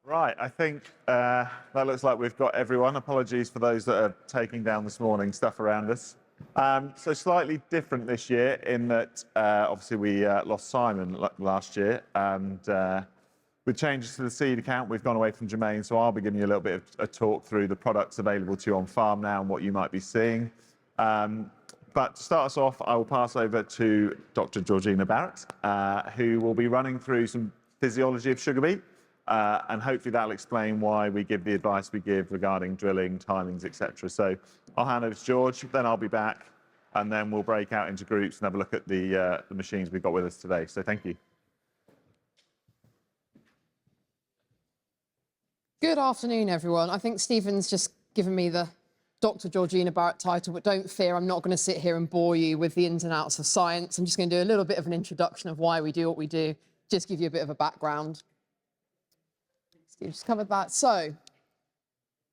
Right, I think that looks like we've got everyone. Apologies for those that are taking down this morning stuff around us. So slightly different this year in that obviously we lost Simon last year, and with changes to the seed account, we've gone away from Jermaine, so I'll be giving you a little bit of a talk through the products available to you on farm now and what you might be seeing. But to start us off, I will pass over to Dr. Georgina Barrett, who will be running through some physiology of sugar beet. And hopefully that'll explain why we give the advice we give regarding drilling, timings, etc. So I'll hand over to George, then I'll be back, and then we'll break out into groups and have a look at the machines we've got with us today. So thank you. Good afternoon, everyone. I think Stephen's just given me the Dr. Georgina Barrett title, but don't fear, I'm not going to sit here and bore you with the ins and outs of science. I'm just going to do a little bit of an introduction of why we do what we do, just give you a bit of a background. Steve just covered that. So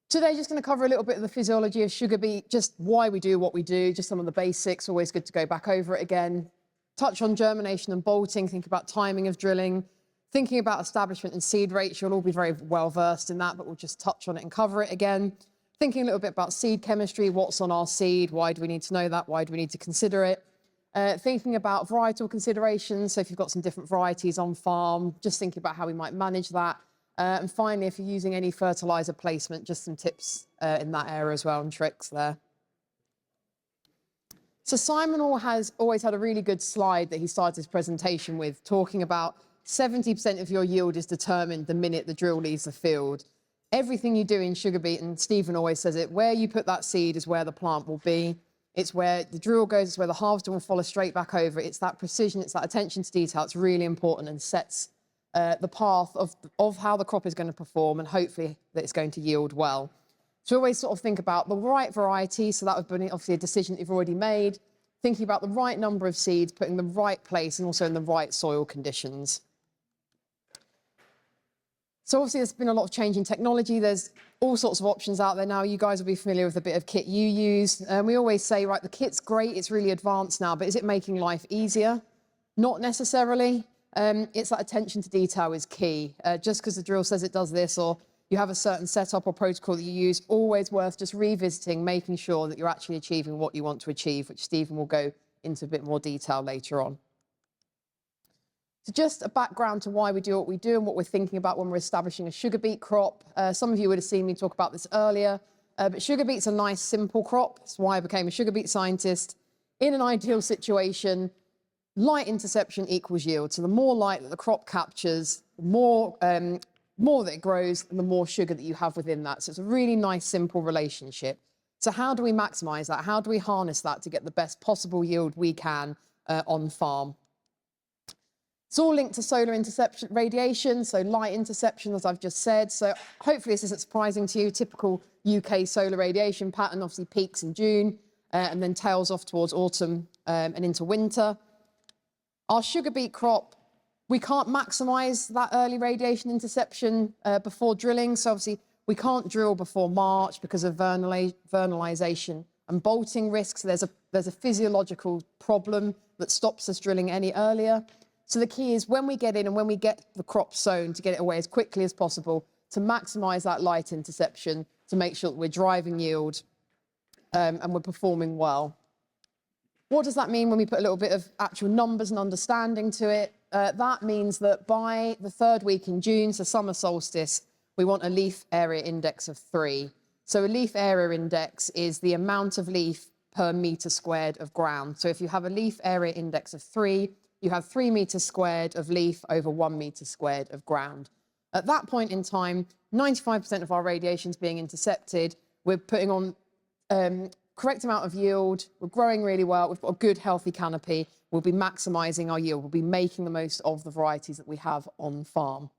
today, just going to cover a little bit of the physiology of sugar beet, just why we do what we do, just some of the basics, always good to go back over it again. Touch on germination and bolting, think about timing of drilling, thinking about establishment and seed rates. You'll all be very well versed in that, but we'll just touch on it and cover it again. Thinking a little bit about seed chemistry, what's on our seed, why do we need to know that, why do we need to consider it. Thinking about varietal considerations, so if you've got some different varieties on farm, just thinking about how we might manage that. And finally, if you're using any fertiliser placement, just some tips in that area as well and tricks there. So Simon has always had a really good slide that he started his presentation with, talking about 70% of your yield is determined the minute the drill leaves the field. Everything you do in sugar beet, and Stephen always says it, where you put that seed is where the plant will be. It's where the drill goes, it's where the harvester will follow straight back over. It's that precision, it's that attention to detail. It's really important and sets the path of how the crop is going to perform, and hopefully that it's going to yield well. So always sort of think about the right variety. So that would be obviously a decision that you've already made. Thinking about the right number of seeds, putting the right place and also in the right soil conditions. So obviously there's been a lot of change in technology. There's all sorts of options out there now. You guys will be familiar with the bit of kit you use. And we always say, right, the kit's great, it's really advanced now, but is it making life easier? Not necessarily. It's that attention to detail is key. Just because the drill says it does this, or you have a certain setup or protocol that you use, always worth just revisiting, making sure that you're actually achieving what you want to achieve, which Stephen will go into a bit more detail later on. So just a background to why we do what we do and what we're thinking about when we're establishing a sugar beet crop. Some of you would have seen me talk about this earlier, but sugar beet's a nice, simple crop. That's why I became a sugar beet scientist. In an ideal situation, light interception equals yield. So the more light that the crop captures, the more that it grows, and the more sugar that you have within that. So it's a really nice, simple relationship. So how do we maximize that? How do we harness that to get the best possible yield we can on farm? It's all linked to solar interception radiation, so light interception, as I've just said. So hopefully this isn't surprising to you. Typical UK solar radiation pattern obviously peaks in June and then tails off towards autumn and into winter. Our sugar beet crop, we can't maximise that early radiation interception before drilling. So obviously we can't drill before March because of vernalisation and bolting risks. There's a physiological problem that stops us drilling any earlier. So the key is when we get in and when we get the crop sown, to get it away as quickly as possible, to maximise that light interception, to make sure that we're driving yield and we're performing well. What does that mean when we put a little bit of actual numbers and understanding to it? That means that by the third week in June, so summer solstice, we want a leaf area index of 3. So a leaf area index is the amount of leaf per metre squared of ground. So if you have a leaf area index of 3, you have 3 metres squared of leaf over 1 metre squared of ground. At that point in time, 95% of our radiation is being intercepted. We're putting on correct amount of yield. We're growing really well. We've got a good, healthy canopy. We'll be maximising our yield. We'll be making the most of the varieties that we have on farm.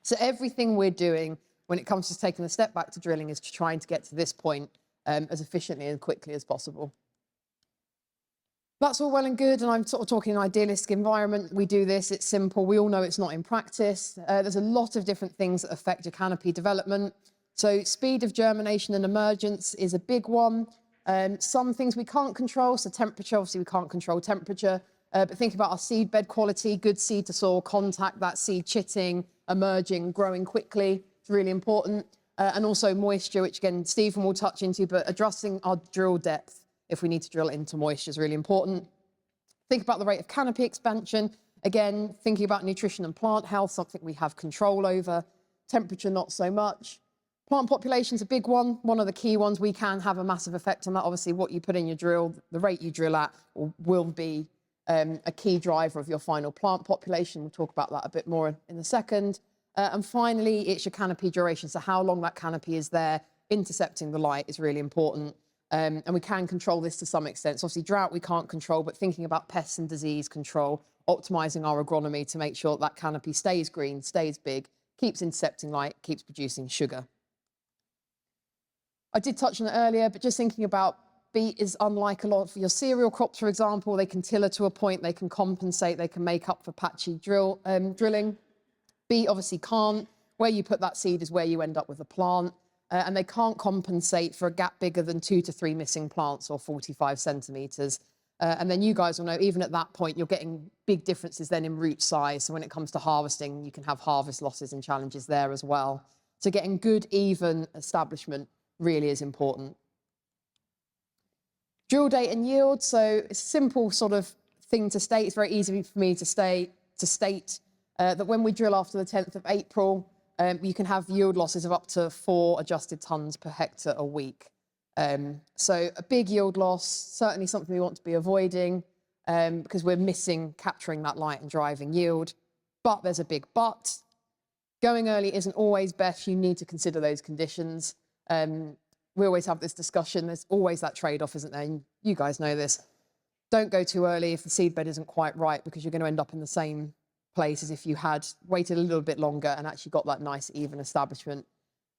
So everything we're doing when it comes to taking a step back to drilling is trying to get to this point as efficiently and quickly as possible. That's all well and good, and I'm sort of talking an idealistic environment. We do this, it's simple. We all know it's not in practice. There's a lot of different things that affect your canopy development. So speed of germination and emergence is a big one. Some things we can't control, so temperature, obviously we can't control temperature, but think about our seed bed quality, good seed to soil contact, that seed chitting, emerging, growing quickly. It's really important. And also moisture, which again, Stephen will touch into, but addressing our drill depth if we need to drill into moisture is really important. Think about the rate of canopy expansion. Again, thinking about nutrition and plant health, something we have control over. Temperature, not so much. Plant population's a big one. One of the key ones. We can have a massive effect on that. Obviously, what you put in your drill, the rate you drill at will be a key driver of your final plant population. We'll talk about that a bit more in a second. And finally, it's your canopy duration. So how long that canopy is there, intercepting the light is really important. And we can control this to some extent. So obviously drought we can't control, but thinking about pests and disease control, optimizing our agronomy to make sure that canopy stays green, stays big, keeps intercepting light, keeps producing sugar. I did touch on it earlier, but just thinking about beet is unlike a lot of your cereal crops, for example. They can tiller to a point, they can compensate, they can make up for patchy drilling. Beet obviously can't. Where you put that seed is where you end up with a plant. And they can't compensate for a gap bigger than 2 to 3 missing plants or 45 centimetres. And then you guys will know, even at that point, you're getting big differences then in root size. So when it comes to harvesting, you can have harvest losses and challenges there as well. So getting good, even establishment really is important. Drill date and yield. So it's a simple sort of thing to state. It's very easy for me to state that when we drill after the 10th of April, you can have yield losses of up to 4 adjusted tonnes per hectare a week. So a big yield loss, certainly something we want to be avoiding because we're missing capturing that light and driving yield. But there's a big but. Going early isn't always best. You need to consider those conditions. We always have this discussion. There's always that trade-off, isn't there? And you guys know this. Don't go too early if the seedbed isn't quite right, because you're going to end up in the same place as if you had waited a little bit longer and actually got that nice even establishment.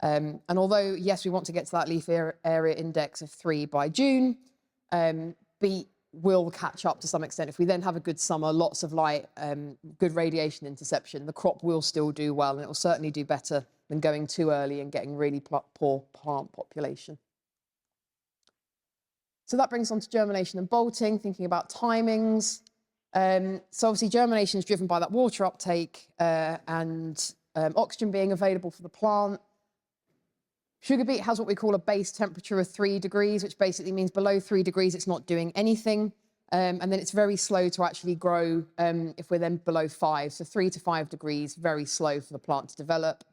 And although, yes, we want to get to that leaf area index of 3 by June, beet will catch up to some extent. If we then have a good summer, lots of light, good radiation interception, the crop will still do well, and it will certainly do better than going too early and getting really poor plant population. So that brings on to germination and bolting, thinking about timings. So obviously germination is driven by that water uptake and oxygen being available for the plant. Sugar beet has what we call a base temperature of 3 degrees, which basically means below 3 degrees it's not doing anything. And then it's very slow to actually grow if we're then below 5. So 3 to 5 degrees, very slow for the plant to develop.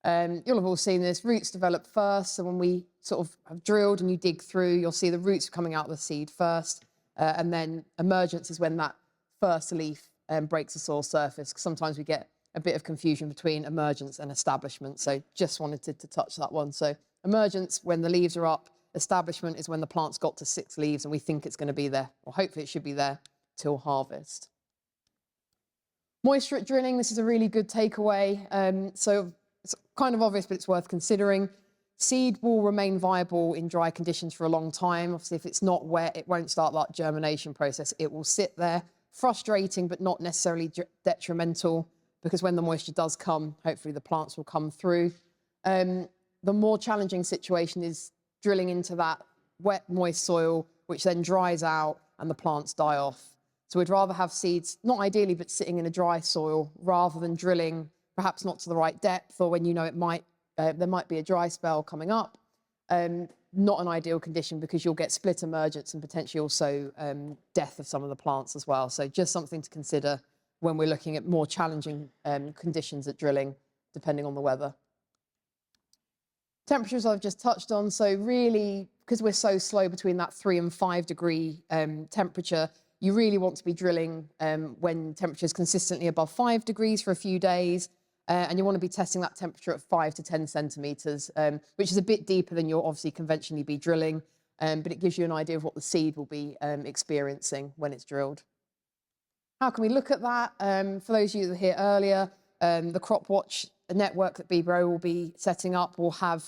You'll have all seen this, roots develop first. So when we sort of have drilled and you dig through, you'll see the roots coming out of the seed first. And then emergence is when that first leaf breaks the soil surface. Sometimes we get a bit of confusion between emergence and establishment. So just wanted to touch that one. So emergence, when the leaves are up. Establishment is when the plant's got to 6 leaves and we think it's going to be there, or hopefully it should be there till harvest. Moisture at drilling, this is a really good takeaway. So it's kind of obvious, but it's worth considering. Seed will remain viable in dry conditions for a long time. Obviously, if it's not wet, it won't start that germination process. It will sit there. Frustrating, but not necessarily detrimental, because when the moisture does come, hopefully the plants will come through. The more challenging situation is drilling into that wet, moist soil, which then dries out and the plants die off. So we'd rather have seeds, not ideally, but sitting in a dry soil, rather than drilling perhaps not to the right depth, or when you know there might be a dry spell coming up. Not an ideal condition, because you'll get split emergence and potentially also death of some of the plants as well. So just something to consider when we're looking at more challenging conditions at drilling, depending on the weather. Temperatures I've just touched on. So really, because we're so slow between that 3 and 5 degree temperature, you really want to be drilling when temperature is consistently above 5 degrees for a few days. And you want to be testing that temperature at 5 to 10 centimetres, which is a bit deeper than you'll obviously conventionally be drilling, but it gives you an idea of what the seed will be experiencing when it's drilled. How can we look at that? For those of you that were here earlier, the Crop Watch network that BBRO will be setting up will have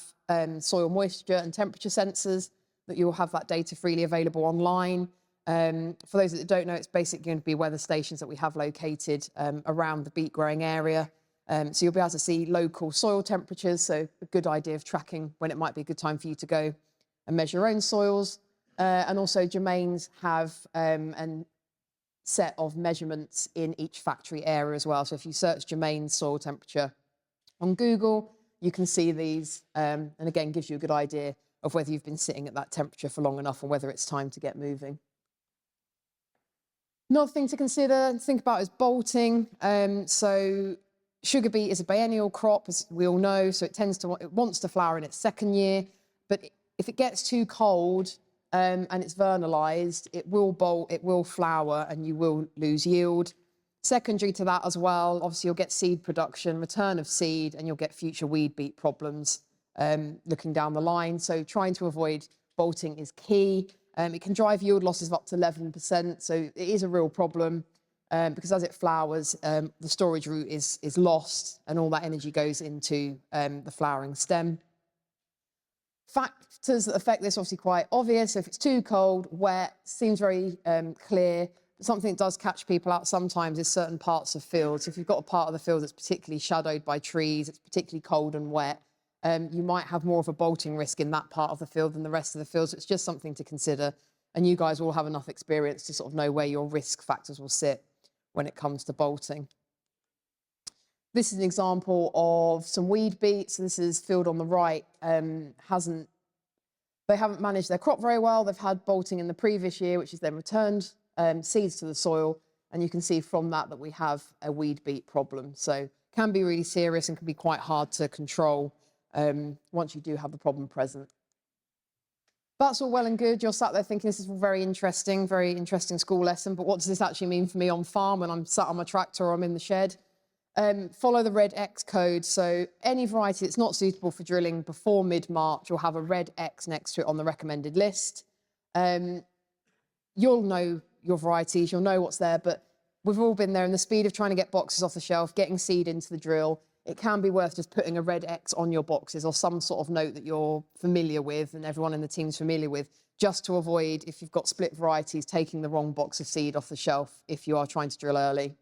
soil moisture and temperature sensors that you'll have that data freely available online. For those that don't know, it's basically going to be weather stations that we have located around the beet growing area. So you'll be able to see local soil temperatures, so a good idea of tracking when it might be a good time for you to go and measure your own soils. And also Germain's have a set of measurements in each factory area as well. So if you search Germain's soil temperature on Google, you can see these, and again, gives you a good idea of whether you've been sitting at that temperature for long enough or whether it's time to get moving. Another thing to consider and think about is bolting. So sugar beet is a biennial crop, as we all know, so it wants to flower in its second year, but if it gets too cold and it's vernalized, it will bolt, it will flower, and you will lose yield. Secondary to that as well, obviously you'll get seed production, return of seed, and you'll get future weed beet problems looking down the line. So trying to avoid bolting is key. It can drive yield losses of up to 11%, so it is a real problem because as it flowers, the storage route is lost and all that energy goes into the flowering stem. Factors that affect this are obviously quite obvious. If it's too cold, wet, seems very clear. But something that does catch people out sometimes is certain parts of fields. If you've got a part of the field that's particularly shadowed by trees, it's particularly cold and wet, you might have more of a bolting risk in that part of the field than the rest of the field. So it's just something to consider. And you guys will have enough experience to sort of know where your risk factors will sit when it comes to bolting. This is an example of some weed beet. So this is field on the right. They haven't managed their crop very well. They've had bolting in the previous year, which has then returned seeds to the soil. And you can see from that that we have a weed beet problem. So can be really serious and can be quite hard to control once you do have the problem present. That's all well and good. You're sat there thinking this is a very interesting school lesson, but what does this actually mean for me on farm when I'm sat on my tractor or I'm in the shed? Follow the red X code. So any variety that's not suitable for drilling before mid-March will have a red X next to it on the recommended list. You'll know your varieties, you'll know what's there, but we've all been there in the speed of trying to get boxes off the shelf, getting seed into the drill. It can be worth just putting a red X on your boxes or some sort of note that you're familiar with and everyone in the team's familiar with, just to avoid, if you've got split varieties, taking the wrong box of seed off the shelf if you are trying to drill early.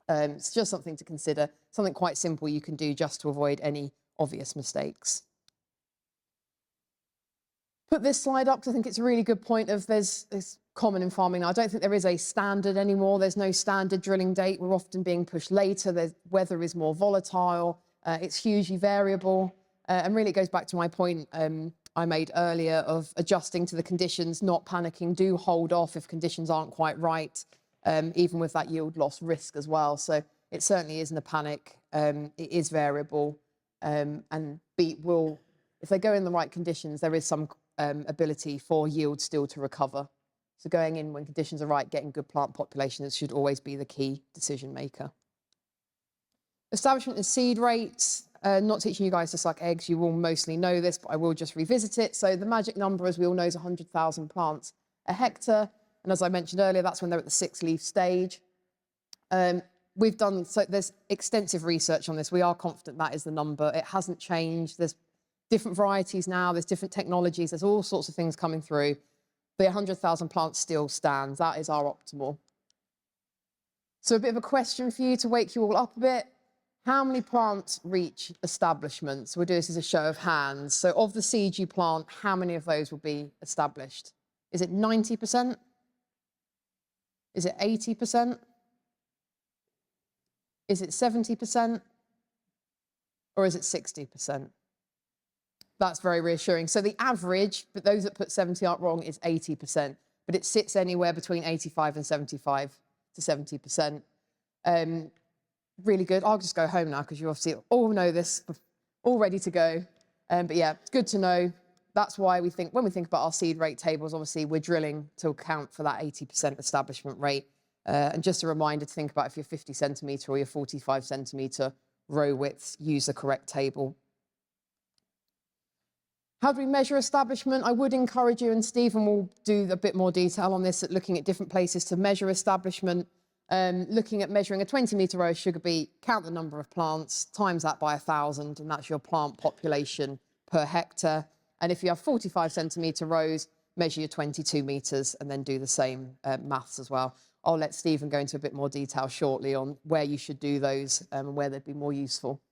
It's just something to consider, something quite simple you can do just to avoid any obvious mistakes. Put this slide up because I think it's a really good point of it's common in farming now. I don't think there is a standard anymore. There's no standard drilling date. We're often being pushed later. The weather is more volatile. It's hugely variable. And really it goes back to my point I made earlier of adjusting to the conditions, not panicking. Do hold off if conditions aren't quite right, even with that yield loss risk as well. So it certainly isn't a panic. It is variable. And beet will, if they go in the right conditions, there is some ability for yield still to recover. So going in when conditions are right, getting good plant populations should always be the key decision maker. Establishment and seed rates. Not teaching you guys to suck eggs, you will mostly know this, but I will just revisit it. So the magic number, as we all know, is 100,000 plants a hectare. And as I mentioned earlier, that's when they're at the 6-leaf stage. So there's extensive research on this. We are confident that is the number. It hasn't changed. There's different varieties now, there's different technologies, there's all sorts of things coming through. The 100,000 plants still stands. That is our optimal. So a bit of a question for you to wake you all up a bit. How many plants reach establishment? So we'll do this as a show of hands. So of the seeds you plant, how many of those will be established? Is it 90%? Is it 80%? Is it 70%? Or is it 60%? That's very reassuring. So the average, but those that put 70 aren't wrong, is 80%. But it sits anywhere between 85 and 75 to 70%. Really good. I'll just go home now because you obviously all know this, all ready to go. But yeah, it's good to know. That's why we think, when we think about our seed rate tables, obviously we're drilling to account for that 80% establishment rate. And just a reminder to think about if you're 50 centimetre or your 45 centimetre row widths, use the correct table. How do we measure establishment? I would encourage you, and Stephen will do a bit more detail on this, at looking at different places to measure establishment. Looking at measuring a 20-metre row of sugar beet, count the number of plants, times that by 1,000, and that's your plant population per hectare. And if you have 45 centimetre rows, measure your 22 metres and then do the same maths as well. I'll let Stephen go into a bit more detail shortly on where you should do those and where they'd be more useful.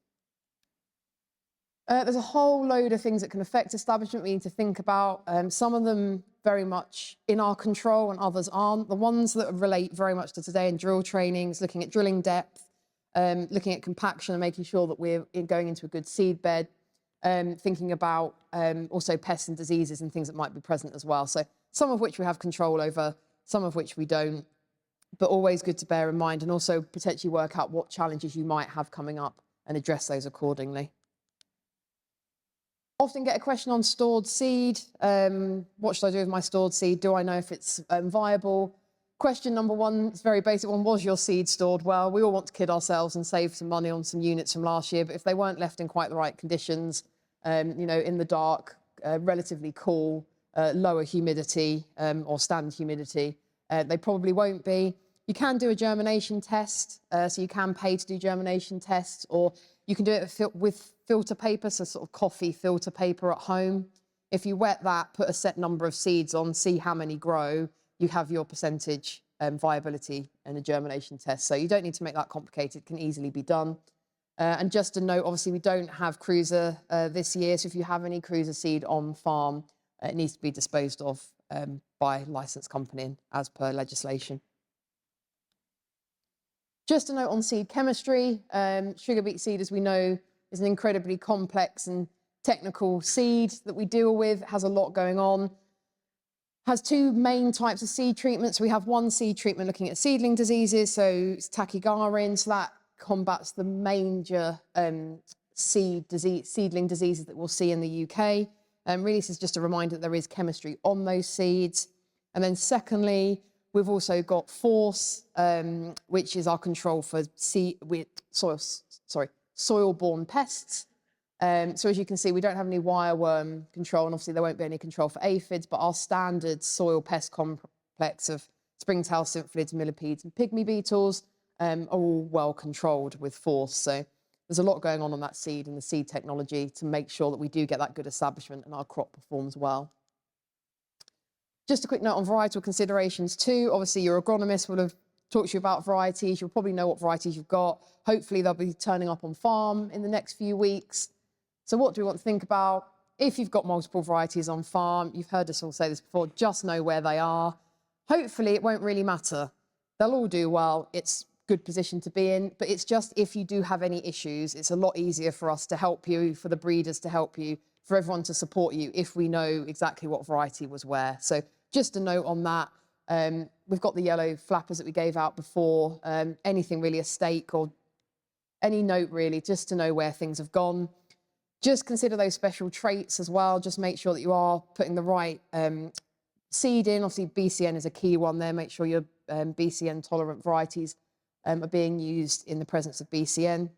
There's a whole load of things that can affect establishment we need to think about. Some of them very much in our control and others aren't. The ones that relate very much to today in drill trainings, looking at drilling depth, looking at compaction and making sure that we're going into a good seed bed, thinking about also pests and diseases and things that might be present as well. So some of which we have control over, some of which we don't, but always good to bear in mind, and also potentially work out what challenges you might have coming up and address those accordingly. Often get a question on stored seed. What should I do with my stored seed? Do I know if it's viable? Question number one, it's a very basic one. Was your seed stored well? We all want to kid ourselves and save some money on some units from last year, but if they weren't left in quite the right conditions, in the dark, relatively cool, lower humidity or standard humidity, they probably won't be. You can do a germination test, so you can pay to do germination tests, or you can do it with filter paper, so sort of coffee filter paper at home. If you wet that, put a set number of seeds on, see how many grow, you have your percentage viability in a germination test. So you don't need to make that complicated, it can easily be done. And just a note, obviously we don't have cruiser this year, so if you have any cruiser seed on farm, it needs to be disposed of by licensed company as per legislation. Just a note on seed chemistry. Sugar beet seed, as we know, is an incredibly complex and technical seed that we deal with. It has a lot going on. Has two main types of seed treatments. We have one seed treatment looking at seedling diseases, so it's tachygarin, so that combats the major seedling diseases that we'll see in the UK. Really, this is just a reminder that there is chemistry on those seeds. And then secondly, we've also got Force, which is our control for soil-borne pests. So as you can see, we don't have any wireworm control, and obviously there won't be any control for aphids, but our standard soil pest complex of springtail symphylids, millipedes, and pygmy beetles are all well controlled with Force. So there's a lot going on that seed and the seed technology to make sure that we do get that good establishment and our crop performs well. Just a quick note on varietal considerations too. Obviously, your agronomist will have talked to you about varieties. You'll probably know what varieties you've got. Hopefully, they'll be turning up on farm in the next few weeks. So what do we want to think about? If you've got multiple varieties on farm, you've heard us all say this before, just know where they are. Hopefully, it won't really matter. They'll all do well. It's a good position to be in, but it's just if you do have any issues, it's a lot easier for us to help you, for the breeders to help you, for everyone to support you if we know exactly what variety was where. So just a note on that. We've got the yellow flappers that we gave out before. Anything really, a stake or any note really, just to know where things have gone. Just consider those special traits as well. Just make sure that you are putting the right seed in. Obviously, BCN is a key one there. Make sure your BCN tolerant varieties are being used in the presence of BCN.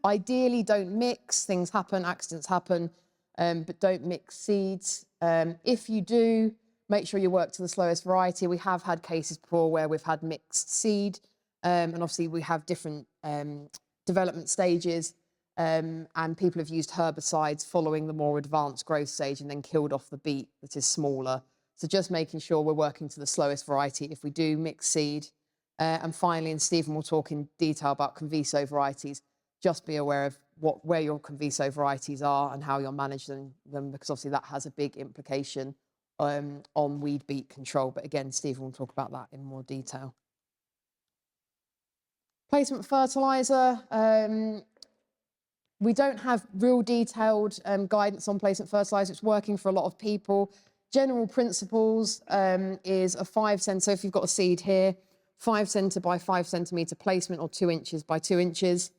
Ideally, don't mix. Things happen, accidents happen, but don't mix seeds. If you do, make sure you work to the slowest variety. We have had cases before where we've had mixed seed, and obviously we have different development stages, and people have used herbicides following the more advanced growth stage and then killed off the beet that is smaller. So just making sure we're working to the slowest variety if we do mix seed. And finally, and Stephen will talk in detail about conviso varieties, just be aware of where your conviso varieties are and how you're managing them, because obviously that has a big implication on weed beet control. But again, Stephen will talk about that in more detail. Placement fertiliser. We don't have real detailed guidance on placement fertiliser. It's working for a lot of people. General principles is a 5 cent. So if you've got a seed here, 5 cent by 5 centimetre placement, or 2 inches by 2 inches.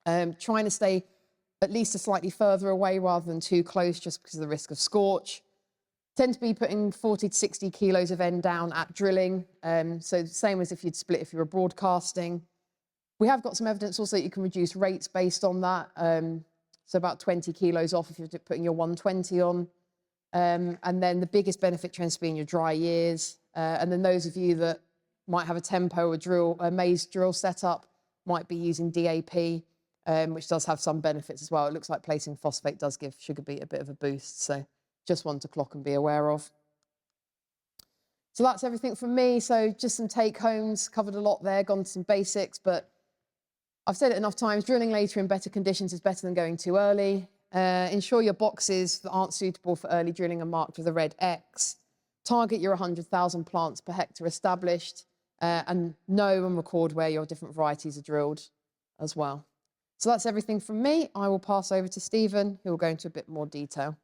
Trying to stay at least a slightly further away rather than too close, just because of the risk of scorch. Tend to be putting 40 to 60 kilos of N down at drilling. So same as if you'd split if you were broadcasting. We have got some evidence also that you can reduce rates based on that. So about 20 kilos off if you're putting your 120 on. And then the biggest benefit tends to be in your dry years. And then those of you that might have a tempo or a maize drill setup might be using DAP, which does have some benefits as well. It looks like placing phosphate does give sugar beet a bit of a boost. So just one to clock and be aware of. So that's everything from me. So just some take homes, covered a lot there, gone to some basics, but I've said it enough times, drilling later in better conditions is better than going too early. Ensure your boxes that aren't suitable for early drilling are marked with a red X. Target your 100,000 plants per hectare established, and know and record where your different varieties are drilled. as well. So that's everything from me. I will pass over to Stephen, who will go into a bit more detail.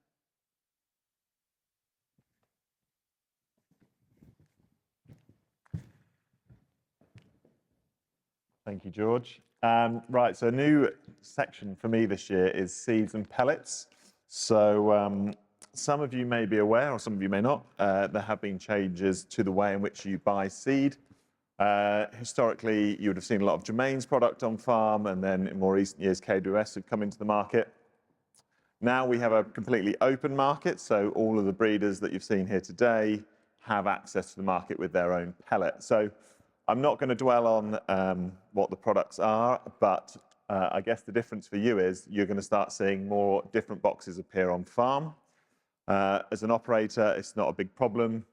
Thank you, George. Right, so a new section for me this year is seeds and pellets. So some of you may be aware, or some of you may not, there have been changes to the way in which you buy seed. Historically, you would have seen a lot of Germain's product on farm, and then in more recent years, KWS had come into the market. Now we have a completely open market, so all of the breeders that you've seen here today have access to the market with their own pellet. So I'm not going to dwell on what the products are, but I guess the difference for you is you're going to start seeing more different boxes appear on farm. As an operator, it's not a big problem.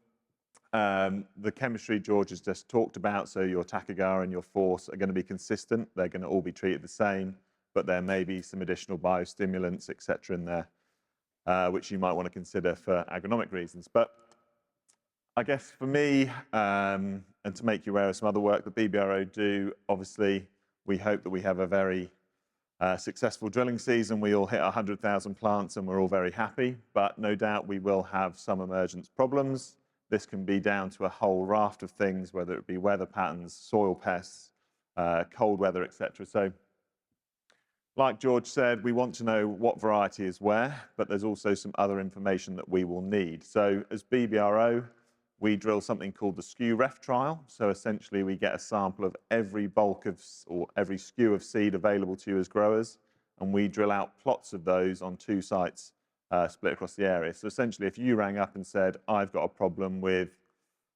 The chemistry George has just talked about, so your Takagar and your Force are going to be consistent. They're going to all be treated the same, but there may be some additional biostimulants, etc., in there, which you might want to consider for agronomic reasons. But I guess for me, and to make you aware of some other work that BBRO do, obviously, we hope that we have a very successful drilling season. We all hit 100,000 plants and we're all very happy, but no doubt we will have some emergence problems. This can be down to a whole raft of things, whether it be weather patterns, soil pests, cold weather, etc. So, like George said, we want to know what variety is where, but there's also some other information that we will need. So, as BBRO, we drill something called the SKU ref trial. So essentially, we get a sample of every bulk of, or every SKU of seed available to you as growers, and we drill out plots of those on 2 sites split across the area. So essentially, if you rang up and said, I've got a problem with,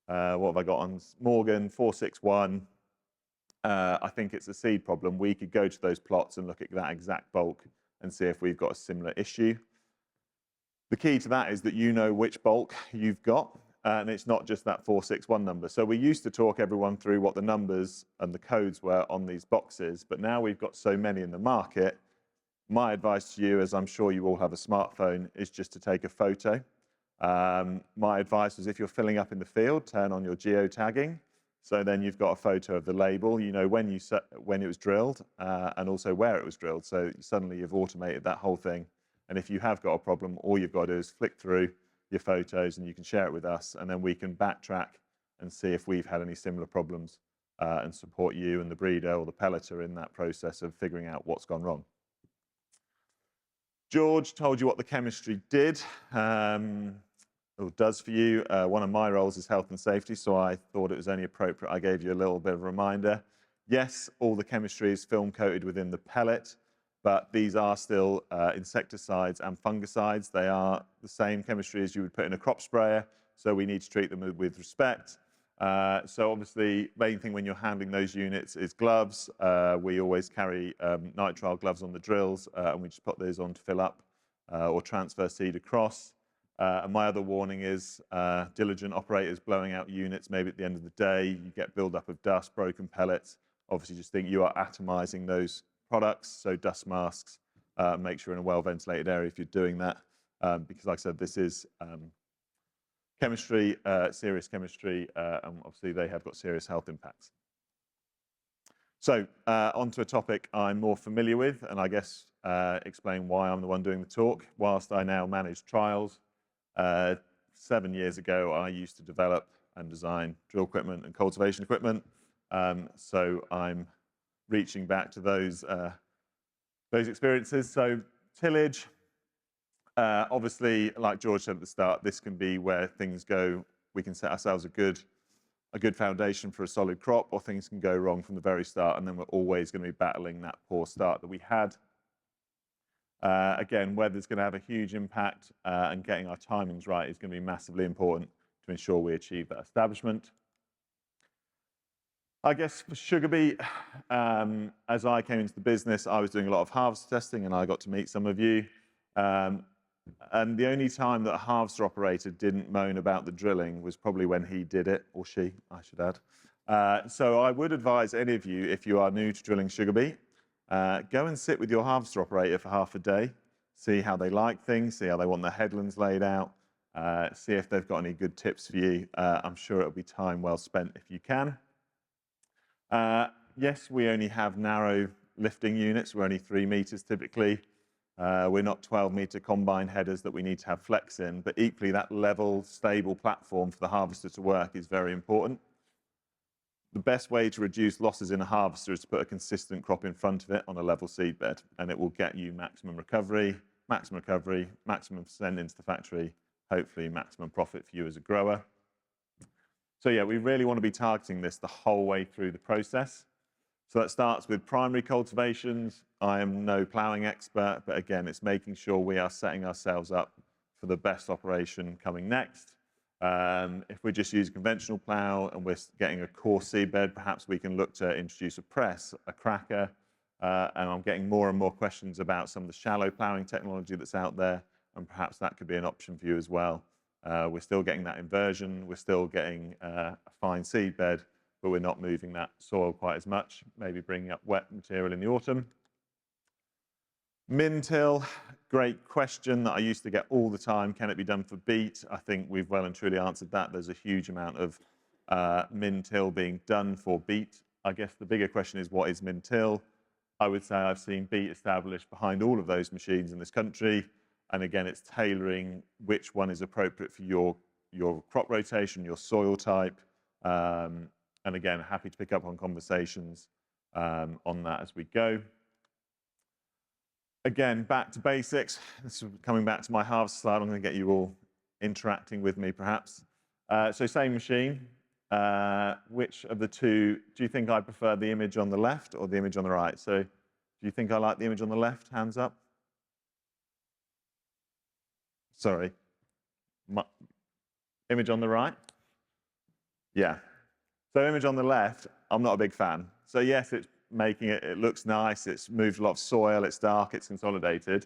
what have I got on Morgan 461, I think it's a seed problem, we could go to those plots and look at that exact bulk and see if we've got a similar issue. The key to that is that you know which bulk you've got, and it's not just that 461 number. So we used to talk everyone through what the numbers and the codes were on these boxes, but now we've got so many in the market, my advice to you, as I'm sure you all have a smartphone, is just to take a photo. My advice is if you're filling up in the field, turn on your geotagging. So then you've got a photo of the label, you know when it was drilled, and also where it was drilled. So suddenly you've automated that whole thing. And if you have got a problem, all you've got to do is flick through your photos and you can share it with us, and then we can backtrack and see if we've had any similar problems and support you and the breeder or the pelleter in that process of figuring out what's gone wrong. George told you what the chemistry did, or does for you. One of my roles is health and safety, so I thought it was only appropriate I gave you a little bit of a reminder. Yes, all the chemistry is film coated within the pellet, but these are still insecticides and fungicides. They are the same chemistry as you would put in a crop sprayer, so we need to treat them with respect. So obviously, main thing when you're handling those units is gloves. We always carry nitrile gloves on the drills, and we just put those on to fill up or transfer seed across. And my other warning is diligent operators blowing out units, maybe at the end of the day, you get buildup of dust, broken pellets. Obviously, just think you are atomizing those products, so dust masks. Make sure you're in a well-ventilated area if you're doing that, because like I said, this is chemistry, serious chemistry, and obviously they have got serious health impacts. So onto a topic I'm more familiar with, and I guess explain why I'm the one doing the talk. Whilst I now manage trials, 7 years ago I used to develop and design drill equipment and cultivation equipment. So I'm reaching back to those experiences. So tillage. Obviously, like George said at the start, this can be where things go. We can set ourselves a good foundation for a solid crop, or things can go wrong from the very start, and then we're always going to be battling that poor start that we had. Again, weather's going to have a huge impact, and getting our timings right is going to be massively important to ensure we achieve that establishment. I guess for sugar beet, as I came into the business, I was doing a lot of harvest testing, and I got to meet some of you. And the only time that a harvester operator didn't moan about the drilling was probably when he did it, or she, I should add. So I would advise any of you, if you are new to drilling sugar beet, go and sit with your harvester operator for half a day, see how they like things, see how they want their headlands laid out, see if they've got any good tips for you. I'm sure it'll be time well spent if you can. Yes, we only have narrow lifting units. We're only 3 meters typically. We're not 12-meter combine headers that we need to have flex in, but equally that level, stable platform for the harvester to work is very important. The best way to reduce losses in a harvester is to put a consistent crop in front of it on a level seed bed, and it will get you maximum recovery, maximum percent into the factory, hopefully maximum profit for you as a grower. So yeah, we really want to be targeting this the whole way through the process. So that starts with primary cultivations. I am no ploughing expert, but again, it's making sure we are setting ourselves up for the best operation coming next. If we just use a conventional plough and we're getting a coarse seed bed, perhaps we can look to introduce a press, a cracker, and I'm getting more and more questions about some of the shallow ploughing technology that's out there, and perhaps that could be an option for you as well. We're still getting that inversion, we're still getting a fine seed bed, but we're not moving that soil quite as much, maybe bringing up wet material in the autumn. Min-till, great question that I used to get all the time. Can it be done for beet? I think we've well and truly answered that. There's a huge amount of min-till being done for beet. I guess the bigger question is, what is min-till? I would say I've seen beet established behind all of those machines in this country. And again, it's tailoring which one is appropriate for your crop rotation, your soil type. And again, happy to pick up on conversations on that as we go. Again, back to basics. This is coming back to my harvest slide. I'm going to get you all interacting with me, perhaps. So same machine. Which of the two, do you think I prefer the image on the left or the image on the right? So do you think I like the image on the left? Hands up. Sorry. Image on the right? Yeah. So image on the left, I'm not a big fan. So yes, it's making it, it looks nice, it's moved a lot of soil, it's dark, it's consolidated.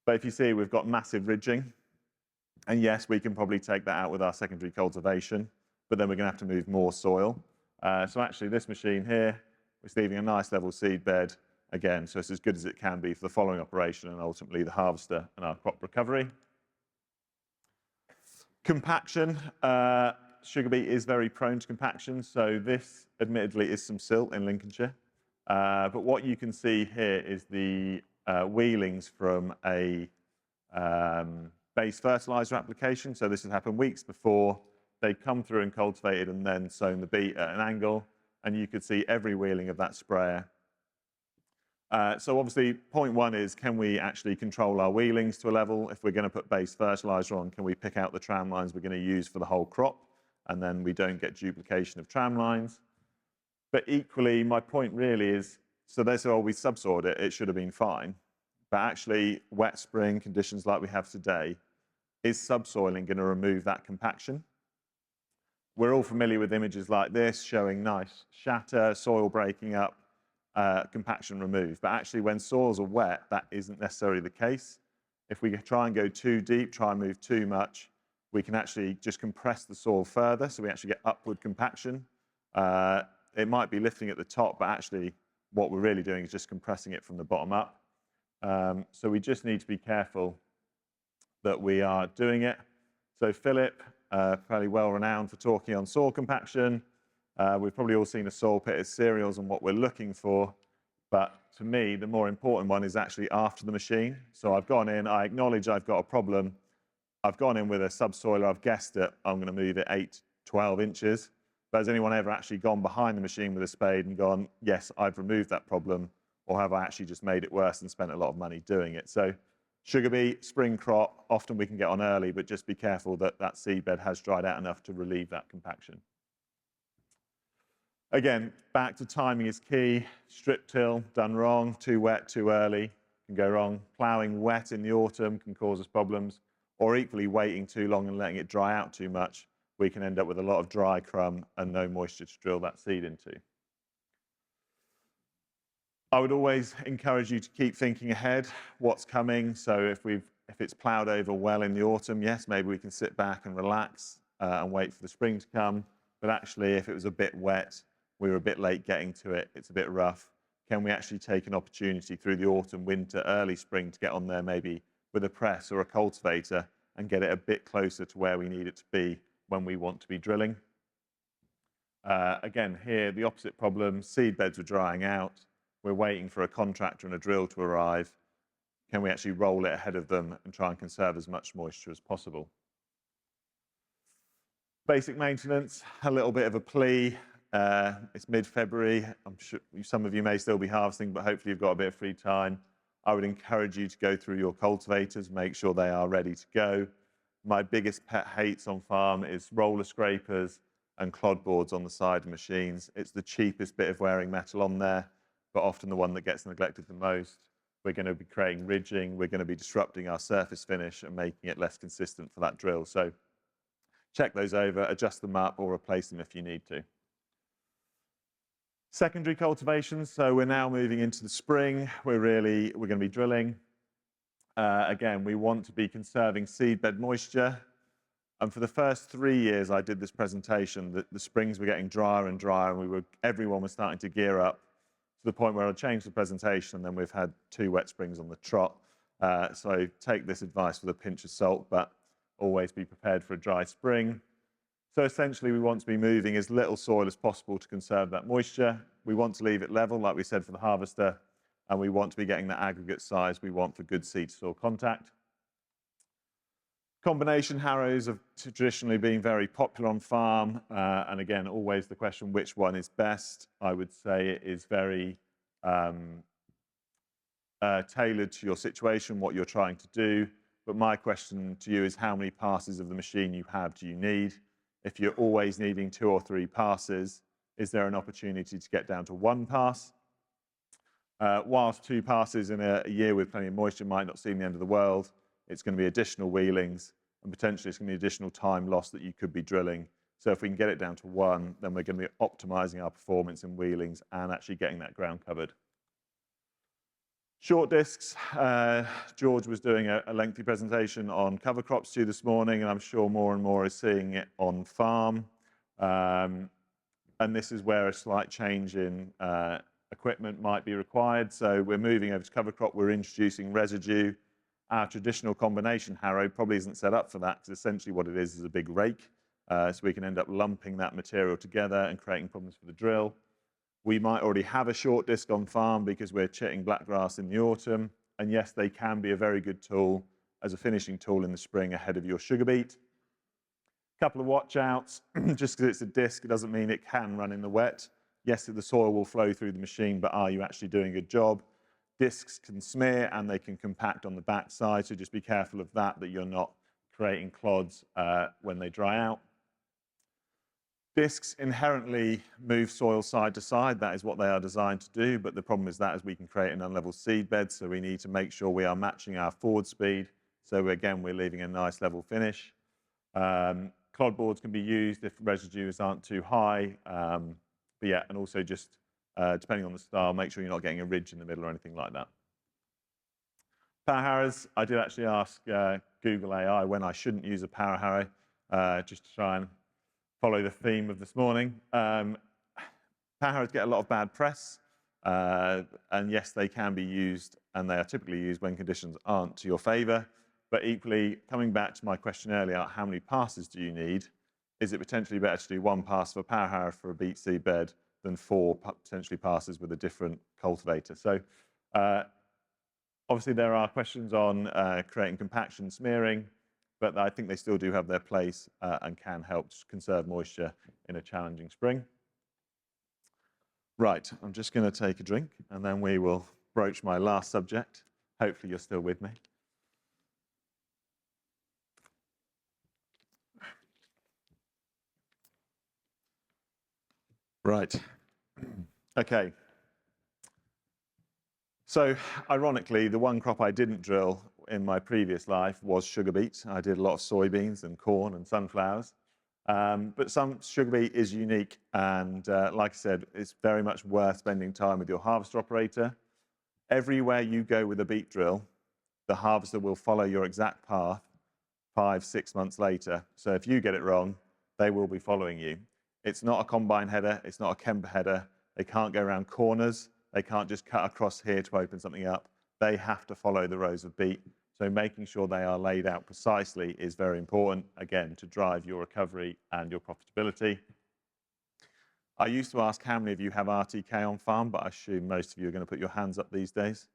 But if you see, we've got massive ridging. And yes, we can probably take that out with our secondary cultivation, but then we're going to have to move more soil. So actually this machine here, we're leaving a nice level seed bed. Again, so it's as good as it can be for the following operation and ultimately the harvester and our crop recovery. Compaction. Sugar beet is very prone to compaction, so this admittedly is some silt in Lincolnshire. But what you can see here is the wheelings from a base fertilizer application. So this has happened weeks before. They come through and cultivated and then sown the beet at an angle, and you could see every wheeling of that sprayer. So obviously, point one is, can we actually control our wheelings to a level? If we're going to put base fertilizer on, can we pick out the tram lines we're going to use for the whole crop? And then we don't get duplication of tram lines. But equally, my point really is, so they say, oh, we subsoiled it, it should have been fine. But actually, wet spring conditions like we have today, is subsoiling going to remove that compaction? We're all familiar with images like this, showing nice shatter, soil breaking up, compaction removed. But actually, when soils are wet, that isn't necessarily the case. If we try and go too deep, try and move too much, we can actually just compress the soil further, so we actually get upward compaction. It might be lifting at the top, but actually what we're really doing is just compressing it from the bottom up. So we just need to be careful that we are doing it. So Philip, fairly well renowned for talking on soil compaction. We've probably all seen a soil pit as cereals and what we're looking for. But to me, the more important one is actually after the machine. So I've gone in, I acknowledge I've got a problem. I've gone in with a subsoiler, I've guessed it, I'm going to move it 8, 12 inches. But has anyone ever actually gone behind the machine with a spade and gone, yes, I've removed that problem, or have I actually just made it worse and spent a lot of money doing it? So sugar beet, spring crop, often we can get on early, but just be careful that that seed bed has dried out enough to relieve that compaction. Again, back to timing is key. Strip till, done wrong, too wet, too early, can go wrong. Ploughing wet in the autumn can cause us problems. Or equally, waiting too long and letting it dry out too much, we can end up with a lot of dry crumb and no moisture to drill that seed into. I would always encourage you to keep thinking ahead, what's coming. So if it's ploughed over well in the autumn, yes, maybe we can sit back and relax and wait for the spring to come. But actually, if it was a bit wet, we were a bit late getting to it, it's a bit rough, can we actually take an opportunity through the autumn, winter, early spring to get on there maybe with a press or a cultivator and get it a bit closer to where we need it to be when we want to be drilling? Again, here, the opposite problem, seed beds were drying out. we're waiting for a contractor and a drill to arrive, can we actually roll it ahead of them and try and conserve as much moisture as possible? Basic maintenance, a little bit of a plea. It's mid-February. I'm sure some of you may still be harvesting, but hopefully you've got a bit of free time. I would encourage you to go through your cultivators, make sure they are ready to go. My biggest pet hates on farm is roller scrapers and clod boards on the side of machines. It's the cheapest bit of wearing metal on there, but often the one that gets neglected the most. We're going to be creating ridging. We're going to be disrupting our surface finish and making it less consistent for that drill. So check those over, adjust them up, or replace them if you need to. Secondary cultivations. So we're now moving into the spring. We're going to be drilling. Again, we want to be conserving seedbed moisture. And for the first 3 years I did this presentation, the springs were getting drier and drier, and everyone was starting to gear up to the point where I changed the presentation, and then we've had 2 wet springs on the trot. So take this advice with a pinch of salt, but always be prepared for a dry spring. So essentially, we want to be moving as little soil as possible to conserve that moisture. We want to leave it level, like we said, for the harvester, and we want to be getting the aggregate size we want for good seed-to-soil contact. Combination harrows have traditionally been very popular on farm, and again, always the question, which one is best? I would say it is very tailored to your situation, what you're trying to do. But my question to you is, how many passes of the machine you have do you need? If you're always needing 2 or 3 passes, is there an opportunity to get down to 1 pass? Whilst 2 passes in a year with plenty of moisture might not seem the end of the world, it's going to be additional wheelings, and potentially it's going to be additional time lost that you could be drilling. So if we can get it down to 1, then we're going to be optimizing our performance in wheelings and actually getting that ground covered. Short discs. George was doing a lengthy presentation on cover crops to you this morning, and I'm sure more and more is seeing it on farm. And this is where a slight change in equipment might be required. So we're moving over to cover crop. We're introducing residue. Our traditional combination harrow probably isn't set up for that, because essentially what it is a big rake. So we can end up lumping that material together and creating problems for the drill. We might already have a short disc on farm because we're chitting blackgrass in the autumn. And yes, they can be a very good tool as a finishing tool in the spring ahead of your sugar beet. Couple of watch outs. Just because it's a disc, it doesn't mean it can run in the wet. Yes, the soil will flow through the machine, but are you actually doing a good job? Discs can smear and they can compact on the backside, so just be careful of that you're not creating clods when they dry out. Discs inherently move soil side to side. That is what they are designed to do, but the problem is that we can create an unlevel seed bed, so we need to make sure we are matching our forward speed. So again, we're leaving a nice level finish. Clod boards can be used if residues aren't too high, but yeah, and also just depending on the style, make sure you're not getting a ridge in the middle or anything like that. Power harrows, I did actually ask Google AI when I shouldn't use a power harrow, just to try and follow the theme of this morning. Power harrows get a lot of bad press, and yes, they can be used, and they are typically used when conditions aren't to your favor. But equally, coming back to my question earlier, how many passes do you need? Is it potentially better to do 1 pass for a power harrow for a beet seed bed than 4 potentially passes with a different cultivator? So obviously there are questions on creating compaction smearing, but I think they still do have their place and can help conserve moisture in a challenging spring. Right, I'm just going to take a drink and then we will broach my last subject. Hopefully you're still with me. Right, okay. So ironically, the one crop I didn't drill in my previous life was sugar beet. I did a lot of soybeans and corn and sunflowers. But some sugar beet is unique, and like I said, it's very much worth spending time with your harvester operator. Everywhere you go with a beet drill, the harvester will follow your exact path 5-6 months later. So if you get it wrong, they will be following you. It's not a combine header, it's not a Kemper header. They can't go around corners. They can't just cut across here to open something up. They have to follow the rows of beet. So making sure they are laid out precisely is very important, again, to drive your recovery and your profitability. I used to ask how many of you have RTK on farm, but I assume most of you are going to put your hands up these days.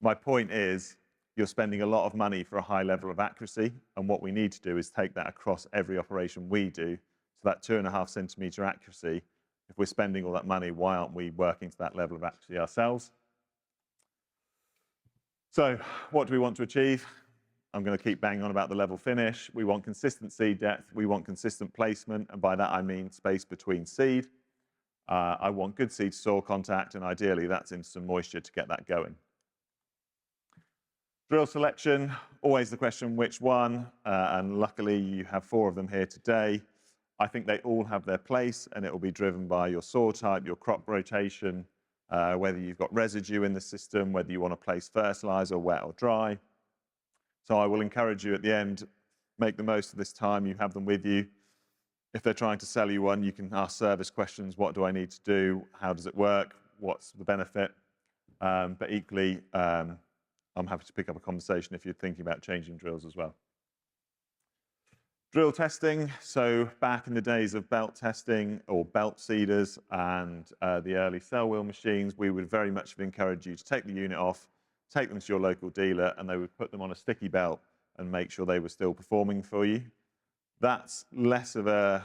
My point is, you're spending a lot of money for a high level of accuracy, and what we need to do is take that across every operation we do. So that 2.5 centimetre accuracy, if we're spending all that money, why aren't we working to that level of accuracy ourselves? So what do we want to achieve? I'm going to keep banging on about the level finish. We want consistent seed depth. We want consistent placement. And by that, I mean space between seed. I want good seed soil contact, and ideally, that's in some moisture to get that going. Drill selection, always the question, which one? And luckily, you have 4 of them here today. I think they all have their place, and it will be driven by your soil type, your crop rotation, whether you've got residue in the system, whether you want to place fertilizer, wet or dry. So I will encourage you at the end, make the most of this time, you have them with you. If they're trying to sell you one, you can ask service questions. What do I need to do? How does it work? What's the benefit? But equally, I'm happy to pick up a conversation if you're thinking about changing drills as well. Drill testing. So back in the days of belt testing or belt seeders and the early cell wheel machines, we would very much have encouraged you to take the unit off, take them to your local dealer, and they would put them on a sticky belt and make sure they were still performing for you. That's less of an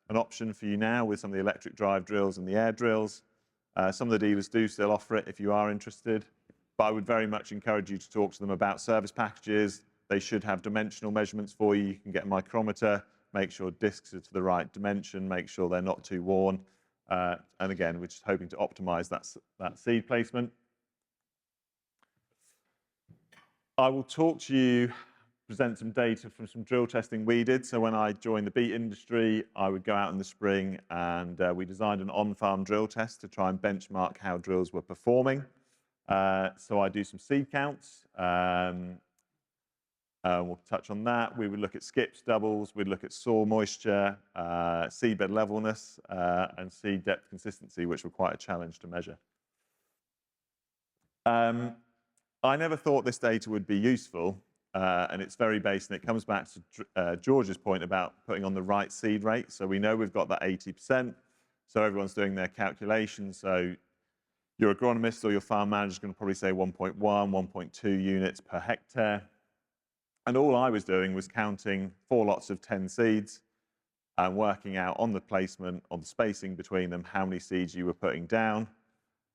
option for you now with some of the electric drive drills and the air drills. Some of the dealers do still offer it if you are interested, but I would very much encourage you to talk to them about service packages. They should have dimensional measurements for you. You can get a micrometer, make sure discs are to the right dimension, make sure they're not too worn. And again, we're just hoping to optimize that seed placement. I will talk to you, present some data from some drill testing we did. So when I joined the beet industry, I would go out in the spring and we designed an on-farm drill test to try and benchmark how drills were performing. So I do some seed counts. We'll touch on that. We would look at skips, doubles. We'd look at soil moisture, seedbed levelness, and seed depth consistency, which were quite a challenge to measure. I never thought this data would be useful, and it's very basic. And it comes back to George's point about putting on the right seed rate. So we know we've got that 80%. So everyone's doing their calculations. So your agronomist or your farm manager is going to probably say 1.1, 1.2 units per hectare. And all I was doing was counting 4 lots of 10 seeds and working out on the placement, on the spacing between them, how many seeds you were putting down.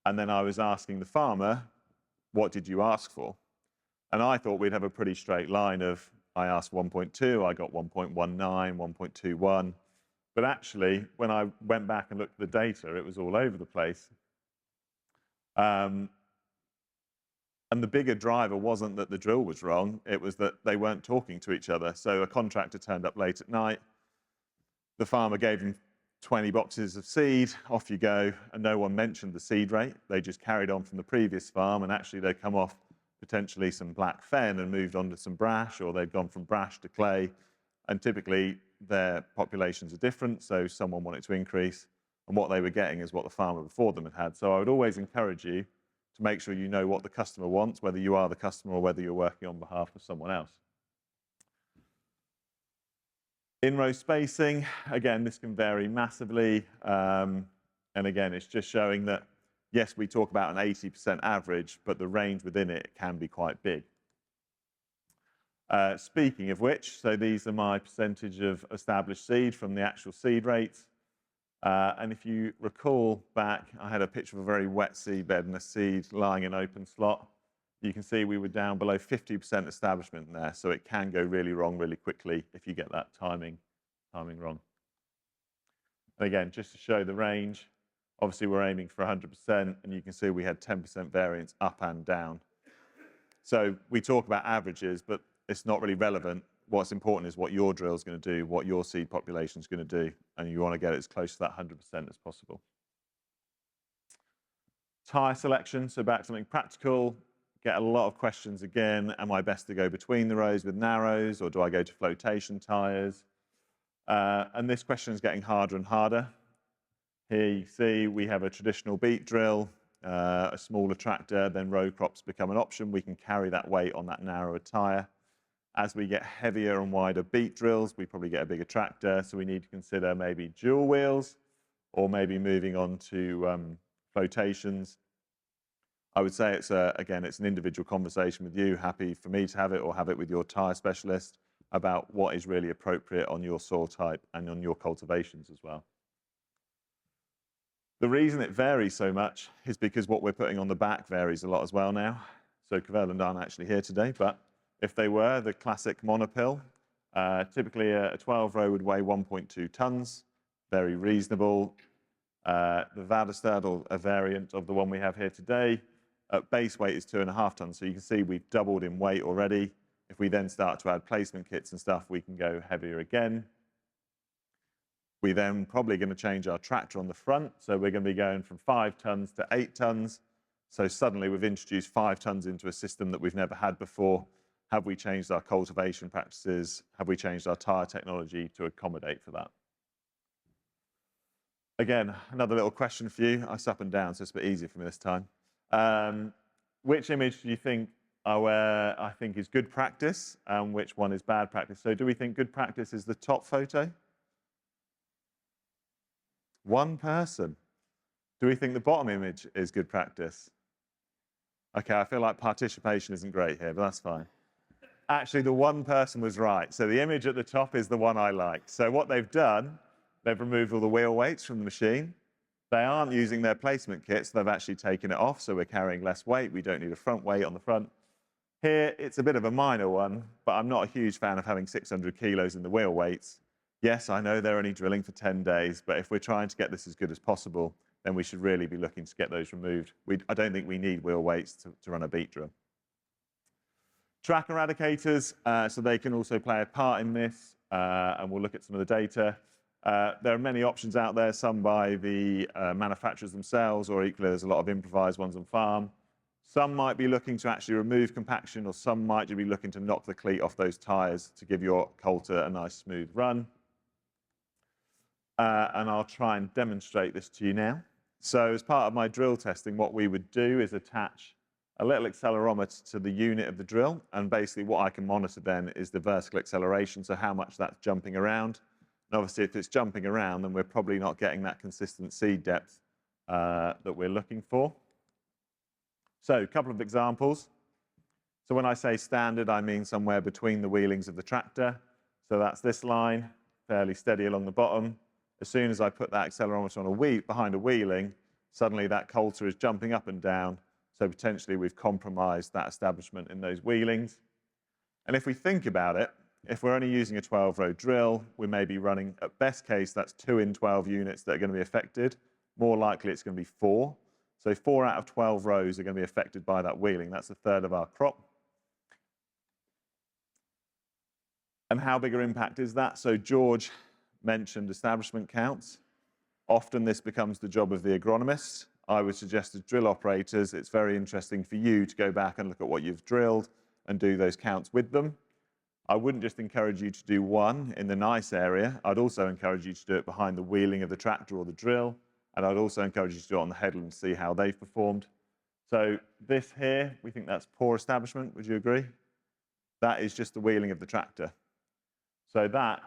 And then I was asking the farmer, what did you ask for? And I thought we'd have a pretty straight line of, I asked 1.2, I got 1.19, 1.21. But actually, when I went back and looked at the data, it was all over the place. And the bigger driver wasn't that the drill was wrong, it was that they weren't talking to each other. So a contractor turned up late at night, the farmer gave him 20 boxes of seed, off you go, and no one mentioned the seed rate. They just carried on from the previous farm, and actually they'd come off potentially some black fen and moved on to some brash, or they'd gone from brash to clay. And typically their populations are different, so someone wanted to increase, and what they were getting is what the farmer before them had had. So I would always encourage you to make sure you know what the customer wants, whether you are the customer or whether you're working on behalf of someone else. In-row spacing, again, this can vary massively. And again, it's just showing that, yes, we talk about an 80% average, but the range within it can be quite big. Speaking of which, so these are my percentage of established seed from the actual seed rates. And if you recall back, I had a picture of a very wet seed bed and a seed lying in open slot. You can see we were down below 50% establishment there, so it can go really wrong really quickly if you get that timing wrong. And again, just to show the range, obviously we're aiming for 100%, and you can see we had 10% variance up and down. So we talk about averages, but it's not really relevant. What's important is what your drill is going to do, what your seed population is going to do, and you want to get it as close to that 100% as possible. Tyre selection, so back to something practical. Get a lot of questions again. Am I best to go between the rows with narrows, or do I go to flotation tyres? And this question is getting harder and harder. Here you see we have a traditional beet drill, a smaller tractor, then row crops become an option. We can carry that weight on that narrower tyre. As we get heavier and wider beet drills, we probably get a bigger tractor, so we need to consider maybe dual wheels or maybe moving on to flotations. I would say it's again, it's an individual conversation with you. Happy for me to have it or have it with your tyre specialist about what is really appropriate on your soil type and on your cultivations as well. The reason it varies so much is because what we're putting on the back varies a lot as well now. So Cavell aren't actually here today, but if they were, the classic monopill, typically a 12 row would weigh 1.2 tons, very reasonable. The Vadestad, or a variant of the one we have here today, base weight is 2.5 tons. So you can see we've doubled in weight already. If we then start to add placement kits and stuff, we can go heavier again. We're then probably going to change our tractor on the front. So we're going to be going from 5 tons to 8 tons. So suddenly we've introduced 5 tons into a system that we've never had before. Have we changed our cultivation practices? Have we changed our tyre technology to accommodate for that? Again, another little question for you. It's up and down, so it's a bit easier for me this time. Which image do you think I think is good practice and which one is bad practice? So do we think good practice is the top photo? One person. Do we think the bottom image is good practice? Okay, I feel like participation isn't great here, but that's fine. Actually, the one person was right. So the image at the top is the one I like. So what they've done, they've removed all the wheel weights from the machine. They aren't using their placement kits. They've actually taken it off, so we're carrying less weight. We don't need a front weight on the front. Here, it's a bit of a minor one, but I'm not a huge fan of having 600 kilos in the wheel weights. Yes, I know they're only drilling for 10 days, but if we're trying to get this as good as possible, then we should really be looking to get those removed. I don't think we need wheel weights to run a beet drill. Track eradicators, so they can also play a part in this, and we'll look at some of the data. There are many options out there, some by the manufacturers themselves, or equally there's a lot of improvised ones on farm. Some might be looking to actually remove compaction, or some might be looking to knock the cleat off those tyres to give your coulter a nice smooth run. And I'll try and demonstrate this to you now. So as part of my drill testing, what we would do is attach a little accelerometer to the unit of the drill, and basically what I can monitor then is the vertical acceleration, so how much that's jumping around. And obviously if it's jumping around, then we're probably not getting that consistent seed depth that we're looking for. So a couple of examples. So when I say standard, I mean somewhere between the wheelings of the tractor. So that's this line, fairly steady along the bottom. As soon as I put that accelerometer on behind a wheeling, suddenly that coulter is jumping up and down. So potentially we've compromised that establishment in those wheelings. And if we think about it, if we're only using a 12-row drill, we may be running, at best case, that's 2 in 12 units that are going to be affected. More likely it's going to be 4. So 4 out of 12 rows are going to be affected by that wheeling. That's a third of our crop. And how big an impact is that? So George mentioned establishment counts. Often this becomes the job of the agronomist. I would suggest as drill operators, it's very interesting for you to go back and look at what you've drilled and do those counts with them. I wouldn't just encourage you to do one in the nice area. I'd also encourage you to do it behind the wheeling of the tractor or the drill. And I'd also encourage you to do it on the headland to see how they've performed. So this here, we think that's poor establishment. Would you agree? That is just the wheeling of the tractor. So that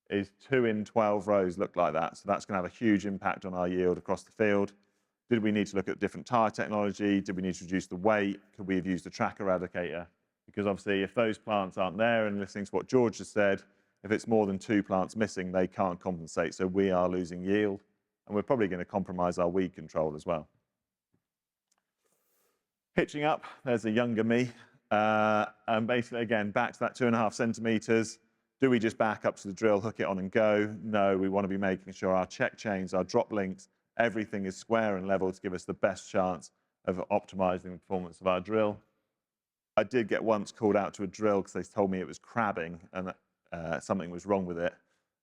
is 2 in 12 rows look like that. So that's going to have a huge impact on our yield across the field. Did we need to look at different tyre technology? Did we need to reduce the weight? Could we have used a track eradicator? Because obviously if those plants aren't there, and listening to what George has said, if it's more than 2 plants missing, they can't compensate. So we are losing yield, and we're probably going to compromise our weed control as well. Hitching up, there's a younger me. And basically, again, back to that 2.5 centimetres. Do we just back up to the drill, hook it on and go? No, we want to be making sure our check chains, our drop links, everything is square and level to give us the best chance of optimizing the performance of our drill. I did get once called out to a drill because they told me it was crabbing and something was wrong with it.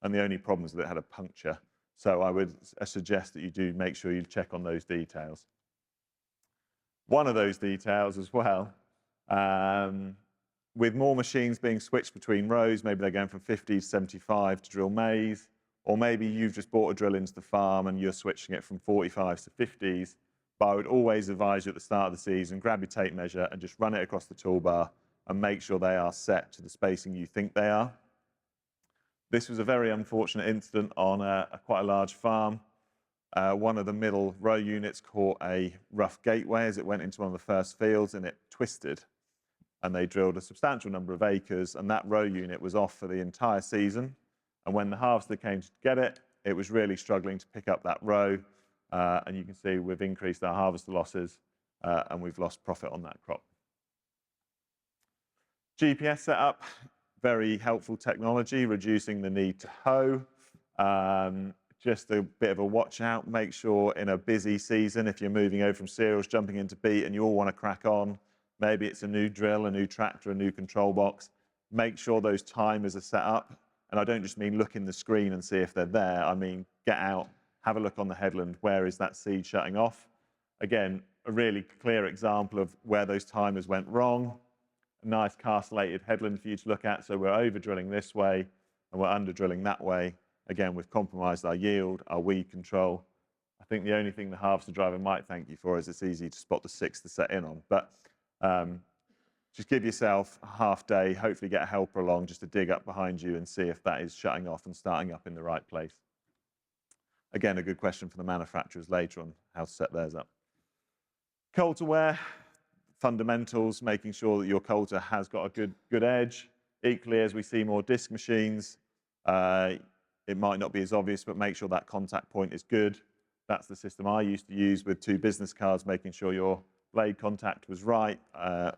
And the only problem was that it had a puncture. So I would suggest that you do make sure you check on those details. One of those details as well, with more machines being switched between rows, maybe they're going from 50 to 75 to drill maize, or maybe you've just bought a drill into the farm and you're switching it from 45s to 50s. But I would always advise you at the start of the season, grab your tape measure and just run it across the toolbar and make sure they are set to the spacing you think they are. This was a very unfortunate incident on quite a large farm. One of the middle row units caught a rough gateway as it went into one of the first fields, and it twisted. And they drilled a substantial number of acres, and that row unit was off for the entire season. And when the harvester came to get it, it was really struggling to pick up that row. And you can see we've increased our harvester losses, and we've lost profit on that crop. GPS setup, very helpful technology, reducing the need to hoe. Just a bit of a watch out. Make sure in a busy season, if you're moving over from cereals, jumping into beet, and you all want to crack on, maybe it's a new drill, a new tractor, a new control box. Make sure those timers are set up. And I don't just mean look in the screen and see if they're there. I mean, get out, have a look on the headland. Where is that seed shutting off? Again, a really clear example of where those timers went wrong. A nice castellated headland for you to look at. So we're over drilling this way and we're under drilling that way. Again, we've compromised our yield, our weed control. I think the only thing the harvester driver might thank you for is it's easy to spot the 6 to set in on. But just give yourself a half day, hopefully get a helper along just to dig up behind you and see if that is shutting off and starting up in the right place. Again, a good question for the manufacturers later on how to set theirs up. Coulter wear, fundamentals, making sure that your coulter has got a good edge. Equally, as we see more disc machines, it might not be as obvious, but make sure that contact point is good. That's the system I used to use with 2 business cards, making sure your blade contact was right.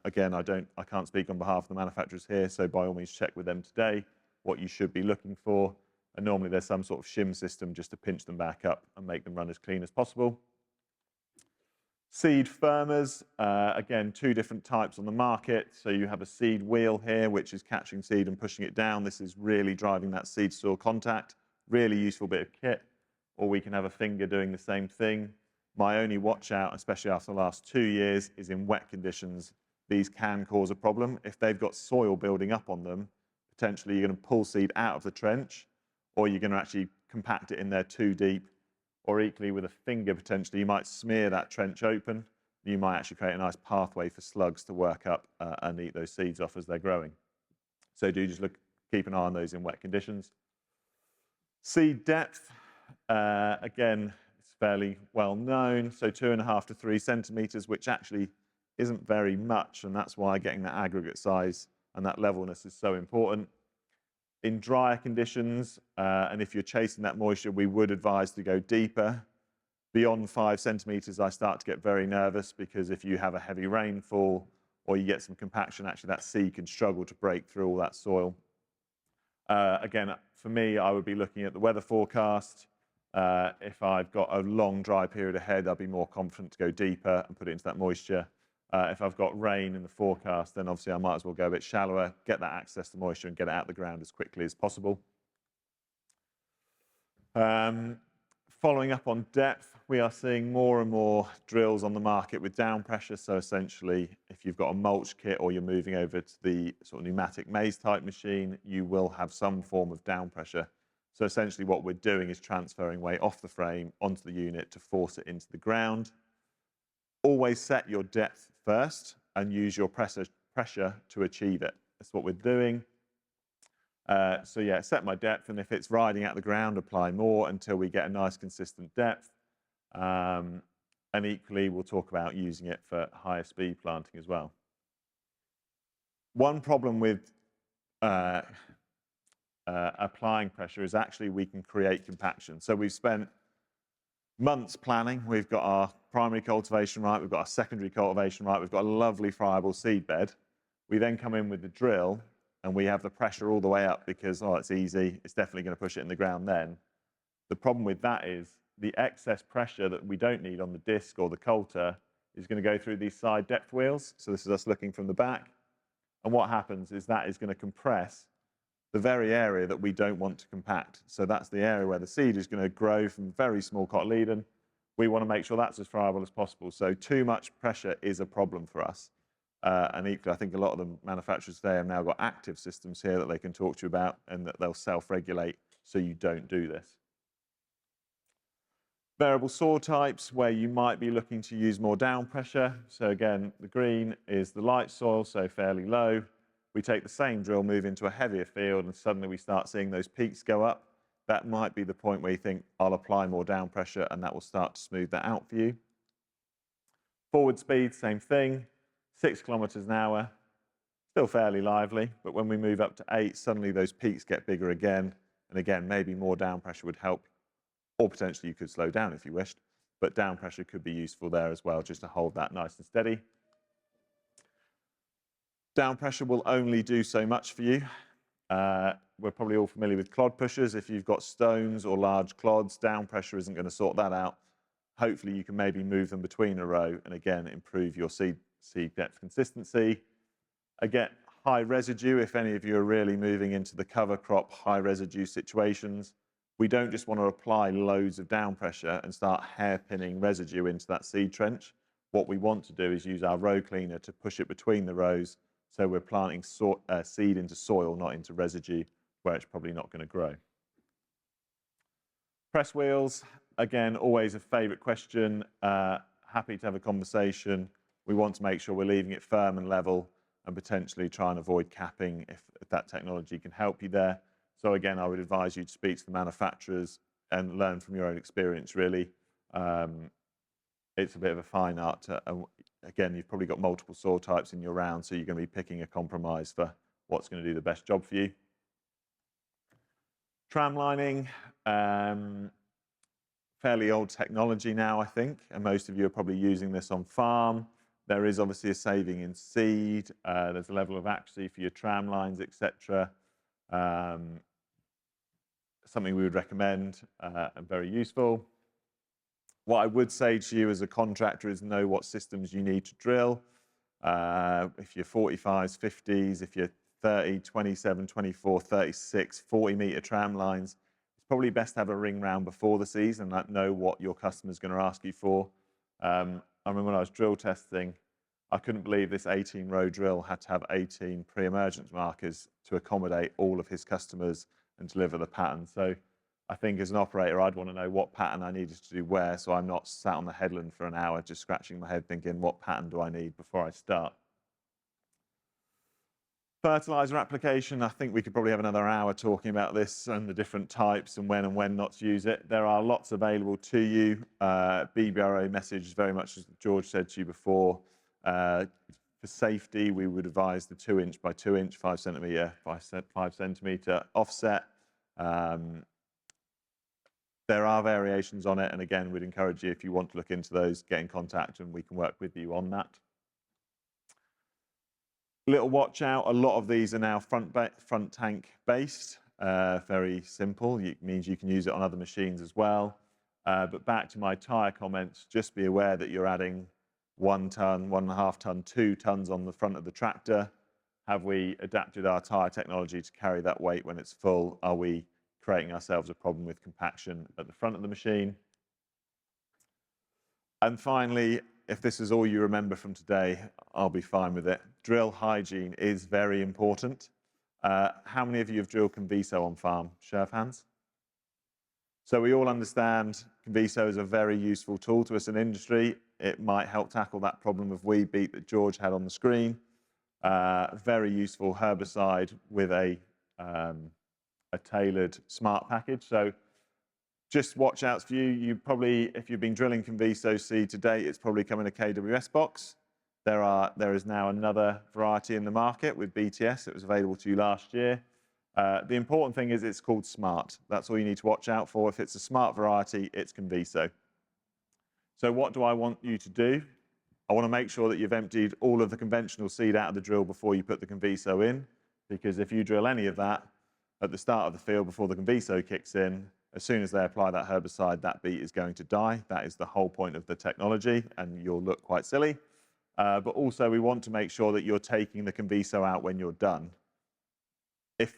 Again, I can't speak on behalf of the manufacturers here, so by all means check with them today what you should be looking for. And normally there's some sort of shim system just to pinch them back up and make them run as clean as possible. Seed firmers, again, 2 different types on the market. So you have a seed wheel here, which is catching seed and pushing it down. This is really driving that seed soil contact. Really useful bit of kit. Or we can have a finger doing the same thing. My only watch out, especially after the last 2 years, is in wet conditions. These can cause a problem. If they've got soil building up on them, potentially you're going to pull seed out of the trench, or you're going to actually compact it in there too deep, or equally with a finger potentially, you might smear that trench open. You might actually create a nice pathway for slugs to work up and eat those seeds off as they're growing. So do just keep an eye on those in wet conditions. Seed depth, again, fairly well known, so 2.5 to 3 centimeters, which actually isn't very much, and that's why getting that aggregate size and that levelness is so important. In drier conditions, and if you're chasing that moisture, we would advise to go deeper. Beyond 5 centimeters, I start to get very nervous because if you have a heavy rainfall or you get some compaction, actually that seed can struggle to break through all that soil. Again, for me, I would be looking at the weather forecast. If I've got a long dry period ahead, I'll be more confident to go deeper and put it into that moisture. If I've got rain in the forecast, then obviously I might as well go a bit shallower, get that access to moisture and get it out of the ground as quickly as possible. Following up on depth, we are seeing more and more drills on the market with down pressure. So essentially, if you've got a mulch kit or you're moving over to the sort of pneumatic maze type machine, you will have some form of down pressure. So essentially what we're doing is transferring weight off the frame onto the unit to force it into the ground. Always set your depth first and use your pressure to achieve it. That's what we're doing. So yeah, set my depth, and if it's riding out the ground, apply more until we get a nice consistent depth. And equally, we'll talk about using it for higher speed planting as well. One problem with applying pressure is actually we can create compaction. So we've spent months planning. We've got our primary cultivation right, we've got our secondary cultivation right, we've got a lovely friable seed bed. We then come in with the drill and we have the pressure all the way up because, oh, it's easy, it's definitely going to push it in the ground then. The problem with that is the excess pressure that we don't need on the disc or the coulter is going to go through these side depth wheels. So this is us looking from the back. And what happens is that is going to compress the very area that we don't want to compact. So that's the area where the seed is going to grow from very small cotyledon. We want to make sure that's as friable as possible. So too much pressure is a problem for us. And equally, I think a lot of the manufacturers today have now got active systems here that they can talk to you about and that they'll self-regulate so you don't do this. Variable soil types where you might be looking to use more down pressure. So again, the green is the light soil, so fairly low. We take the same drill, move into a heavier field, and suddenly we start seeing those peaks go up. that might be the point where you think, I'll apply more down pressure and that will start to smooth that out for you. Forward speed, same thing, 6 kilometers an hour, still fairly lively, but when we move up to 8, suddenly those peaks get bigger again, and again, maybe more down pressure would help, or potentially you could slow down if you wished, but down pressure could be useful there as well, just to hold that nice and steady. Down pressure will only do so much for you. We're probably all familiar with clod pushers. If you've got stones or large clods, down pressure isn't going to sort that out. Hopefully you can maybe move them between a row and again improve your seed depth consistency. Again, high residue, if any of you are really moving into the cover crop high residue situations, we don't just want to apply loads of down pressure and start hairpinning residue into that seed trench. What we want to do is use our row cleaner to push it between the rows, so we're planting seed into soil, not into residue, where it's probably not going to grow. Press wheels, again, always a favourite question. Happy to have a conversation. We want to make sure we're leaving it firm and level and potentially try and avoid capping if that technology can help you there. So again, I would advise you to speak to the manufacturers and learn from your own experience, really. It's a bit of a fine art. Again, you've probably got multiple soil types in your round, so you're going to be picking a compromise for what's going to do the best job for you. Tram lining, fairly old technology now, I think, and most of you are probably using this on farm. There is obviously a saving in seed. There's a level of accuracy for your tram lines, etc. Something we would recommend and very useful. What I would say to you as a contractor is know what systems you need to drill. If you're 45s, 50s, if you're 30, 27, 24, 36, 40-meter tram lines, it's probably best to have a ring round before the season and know what your customer's going to ask you for. I remember when I was drill testing, I couldn't believe this 18-row drill had to have 18 pre-emergence markers to accommodate all of his customers and deliver the pattern. So I think as an operator, I'd want to know what pattern I needed to do where, so I'm not sat on the headland for an hour just scratching my head thinking, what pattern do I need before I start? Fertilizer application, I think we could probably have another hour talking about this and the different types and when not to use it. There are lots available to you. BBRO message, very much as George said to you before. For safety, we would advise the 2-inch by 2-inch, 5 centimeter by 5 centimeter offset. There are variations on it, and again, we'd encourage you, if you want to look into those, get in contact and we can work with you on that. Little watch out, a lot of these are now front tank based, very simple. It means you can use it on other machines as well. But back to my tyre comments, just be aware that you're adding 1 ton, 1.5 ton, 2 tons on the front of the tractor. Have we adapted our tyre technology to carry that weight when it's full? Are we creating ourselves a problem with compaction at the front of the machine? And finally, if this is all you remember from today, I'll be fine with it. Drill hygiene is very important. How many of you have drilled Conviso on farm? Show of hands. So we all understand Conviso is a very useful tool to us in industry. It might help tackle that problem of weed beet that George had on the screen. Very useful herbicide with a tailored smart package. So just watch out for you. You probably, if you've been drilling Conviso seed to date, it's probably come in a KWS box. There is now another variety in the market with BTS. It was available to you last year. The important thing is it's called Smart. That's all you need to watch out for. If it's a smart variety, it's Conviso. So what do I want you to do? I want to make sure that you've emptied all of the conventional seed out of the drill before you put the Conviso in, because if you drill any of that at the start of the field before the Conviso kicks in, as soon as they apply that herbicide, that beet is going to die. That is the whole point of the technology, and you'll look quite silly. But also, we want to make sure that you're taking the Conviso out when you're done. If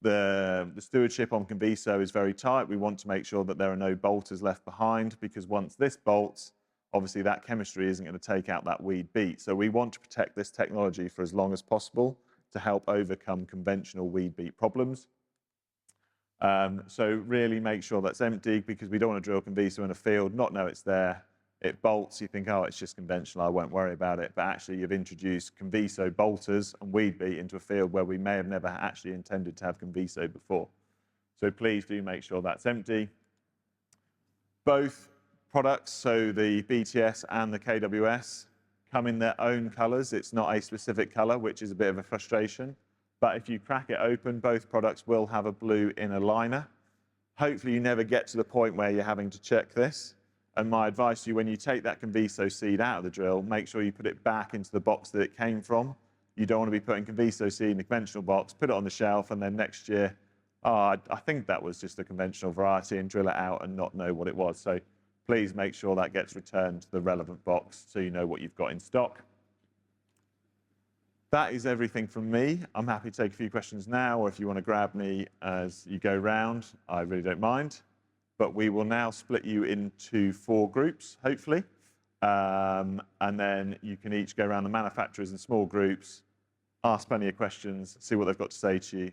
the stewardship on Conviso is very tight, we want to make sure that there are no bolters left behind, because once this bolts, obviously that chemistry isn't going to take out that weed beet. So we want to protect this technology for as long as possible to help overcome conventional weed beet problems. So really make sure that's empty, because we don't want to drill Conviso in a field, not know it's there. It bolts, you think, oh, it's just conventional, I won't worry about it. But actually you've introduced Conviso bolters and weed beet into a field where we may have never actually intended to have Conviso before. So please do make sure that's empty. Both products, so the BTS and the KWS, come in their own colors. It's not a specific color, which is a bit of a frustration. But if you crack it open, both products will have a blue inner liner. Hopefully you never get to the point where you're having to check this. And my advice to you, when you take that Conviso seed out of the drill, make sure you put it back into the box that it came from. You don't want to be putting Conviso seed in the conventional box, put it on the shelf, and then next year, I think that was just a conventional variety, and drill it out and not know what it was. So please make sure that gets returned to the relevant box so you know what you've got in stock. That is everything from me. I'm happy to take a few questions now, or if you want to grab me as you go round, I really don't mind. But we will now split you into 4 groups, hopefully. And then you can each go around the manufacturers in small groups, ask plenty of questions, see what they've got to say to you,